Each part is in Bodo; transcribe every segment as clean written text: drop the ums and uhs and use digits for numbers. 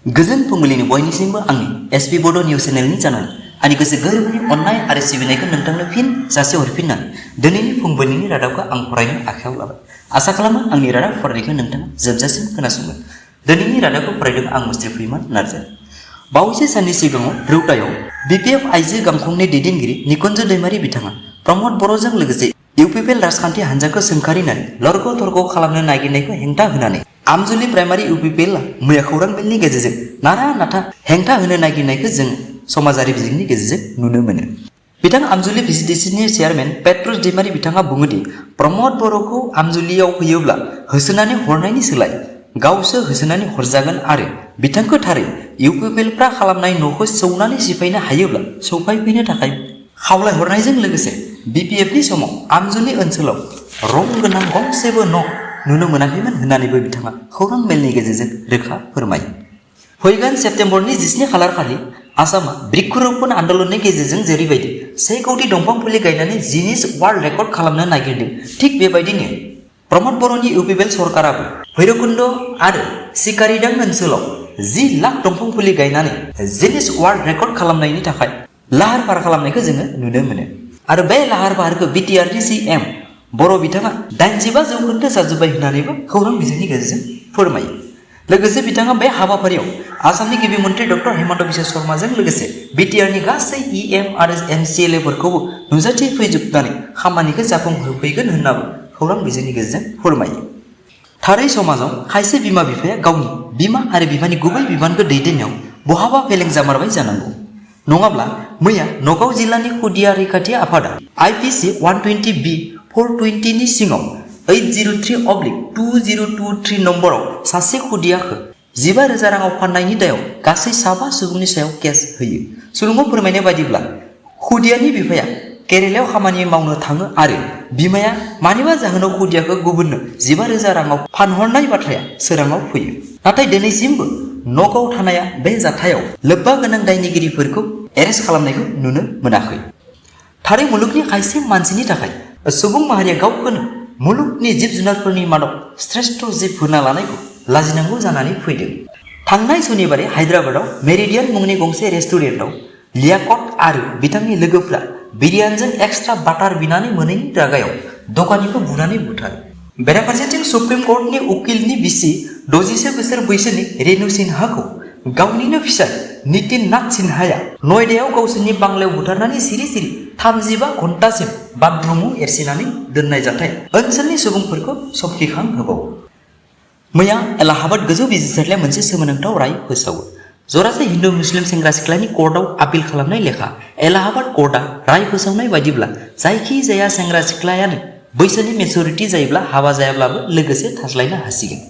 गोजोन फुंबिलिनि बयनिसिमबो आंनि एसपि बड' निउस चेनेलनि जानानै आंनि गोसो गोरबोनि अननाय आरो सिबिनायखौ नोंथांनो फिन जासि हरफिननानै दिनैनि फुंबिलिनि रादाबखौ आं फरायनो आखायाव लाबाय। आसा खालामो आंनि रादाब फरायनायखौ नोंथाङा जोबजासिम खोनासंगोन। दिनैनि रादाबखौ फरायदों आं मुस्रि फैमान नार्जारि। बावैसो साननि सिगाङाव रौतायाव बिपिएफ आइजो गांखंनि दैदेनगिरि निकुन्ज दैमारि बिथाङा प्रमद बर'जों लोगोसे इउपिपिएल राजखान्थि हान्जाखौ सोंखारिनानै लरग' थरग' खालामनो नागिरनायखौ हेंथा होनानै आमजुलि प्राइमारि इउपिपिएलआ मैया खौरां बिलनि गेजेरजों नारा नाथा हेंथा होनो नागिरनायखौ जों समाजारि बिजोंनि गेजेरजों नुनो मोनो। बिथां आमजुलि भिसिडिसिनि चेयारमेन पेट्रस दैमारि बिथाङा बुङोदि प्रमद बर'खौ आमजुलियाव फैयोब्ला होसोनानै हरनायनि सोलाय गावसो होसोनानै हरजागोन आरो बिथांखौ थारै इउपिपिएलफ्रा खालामनाय न'खौ सौनानै सिफायनो हायोब्ला सौफायफैनो थाखाय खावलायहरनायजों लोगोसे बिपिएफनि समाव आमजुलि ओनसोलाव रं गोनां गंसेबो न' नुनो मोनाखैमोन होननानैबो बिथाङा खौरां मेलनि गेजेरजों रोखा फोरमायो। फैगोन सेप्तेम्बरनि 17 खालार खालि आसामा बृक्षरोपण आन्दोलननि गेजेरजों जेरैबायदि 1 कौटि दंफां फुलि गायनानै गिनिस वार्ल्ड रेकर्ड खालामनो नागिरदों, थिग बेबायदिनो प्रमद बर'नि इउपिपिएल सरकाराबो भैरबकुन्द आरो सिकारिडां ओनसोलाव 10 लाख दंफां फुलि गायनानै गिनिस वार्ल्ड रेकर्ड खालामनायनि थाखाय लाहार फाहार खालामनायखौ जोङो नुनो मोनो। आरो बे लाहार फाहारखौ बिटिआरनि सिएम बर' बिथाङा 85% जाजोब्बाय होननानैबो खौरां बिजोंनि गेजेरजों फोरमायो। लोगोसे बिथाङा बे हाबाफारियाव आसामनि गिबि मन्त्रि डक्टर हेमन्त बिश्व शर्माजों लोगोसे बिटिआरनि गासै इएम आरो एमसिएलएफोरखौबो नुजाथिफैजोबनानै खामानिखौ जाफुंहोफैगोन होननाबो खौरां बिजोंनि गेजेरजों फोरमायो। थारै समाजाव खायसे बिमा बिफाया गावनि बिमा आरो बिफानि गुबै बिबानखौ दैदेननायाव बहाबा फेलें जामारबाय जानांगौ। नङाब्ला मैया नगाव जिल्लानि खुदिया रैखाथि आफादा आइपिसि 120B/420 नि सिङाव 803/2023 नम्बराव सासे खुदियाखौ 15,000 राङाव फाननायनि दायाव गासै 7 सुबुंनि सायाव केस होयो। सुलुङाव फोरमायनाय बायदिब्ला खुदियानि बिफाया केरेलायाव खामानि मावनो थाङो आरो बिमाया मानिबा जाहोनाव खुदियाखौ गुबुननो 15,000 राङाव फानहरनाय बाथ्राया सोराङाव फैयो। नाथाय दिनैसिमबो नगाव थानाया बे जाथायाव लोब्बा गोनां दायनिगिरिफोरखौ एरेस्ट खालामनायखौ नुनो मोनाखै। थारै मुलुगनि खायसे मानसिनि थाखाय सुबुं माहारिया गावखौनो मुलुगनि जिब जुनारफोरनि मादाव श्रेष्ठ जिब होना लानायखौ लाजिनांगौ जानानै फैदों। थांनाय सनिबारे हायद्राबादाव मेरिडियान मुंनि गंसे रेस्टुरेन्टआव लियाकत आरो बिथांनि लोगोफ्रा बिरियानिजों एक्सट्रा बाटार बिनानै मोनैनि रागायाव दखानिखौ बुनानै बुथारो। बेराफारसेथिं सुप्रिम कर्टनि उकिलनि बिसि 60 बोसोर बैसोनि रेणु सिन्हाखौ गावनिनो फिसाय नितिन नाथ सिन्हाया नयदायाव गावसोरनि बांलायाव बुथारनानै सिरि सिरि 35 घन्टासिम बाथरुमाव एरसिनानै दोननाय जाथाया ओनसोलनि सुबुंफोरखौ सखिखां होबावो। मैया एलाहाबाद गोजौ बिजिरसालिया मोनसे सोमोनांथाव राय फोसावो। जरासे हिन्दु मुस्लिम सेंग्रा सिख्लानि कोर्टआव आपिल खालामनाय लेखा एलाहाबाद कोर्टआ राय फोसावनाय बायदिब्ला जायखि जाया सेंग्रा सिख्लायानो बैसोनि मेचुरिटि जायोब्ला हाबा जायाब्लाबो लोगोसे थाज्लायनो हासिगोन।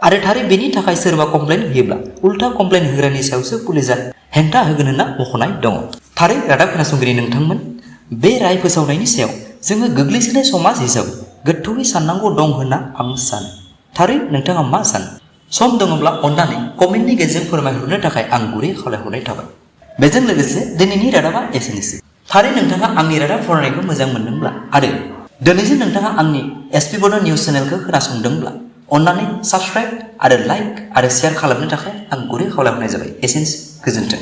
आरो थारै बेनि थाखाय सोरबा कमप्लेन होयोब्ला उल्था कमप्लेन होग्रानि सायावसो पुलिसा हेंथा होगोन होनना मख'नाय दङ। थारै रादाब खोनासंगिरि नोंथांमोन, बे राय फोसावनायनि सायाव जोङो गोग्लैसोनाय समाज हिसाबै गोथौयै साननांगौ दं होनना आं सानो। थारै नोंथाङा मा सानो? सम दङब्ला अन्नानै कमेन्टनि गेजेरजों फोरमायहरनो थाखाय आं गुरै खावलायहरनाय थाबाय। बेजों लोगोसे दिनैनि रादाबा एसेनोसै। थारै नोंथाङा आंनि रादाब फरायनायखौ मोजां मोनदोंब्ला आरो दिनैसो नोंथाङा आंनि एसपि बड' निउस चेनेलखौ खोनासंदोंब्ला अन्नानै साबस्क्राइब आरो लाइक आरो शेयार खालामनो थाखाय आं गुरै खावलायहरनाय जाबाय। एसेनोसै, गोजोन्थों।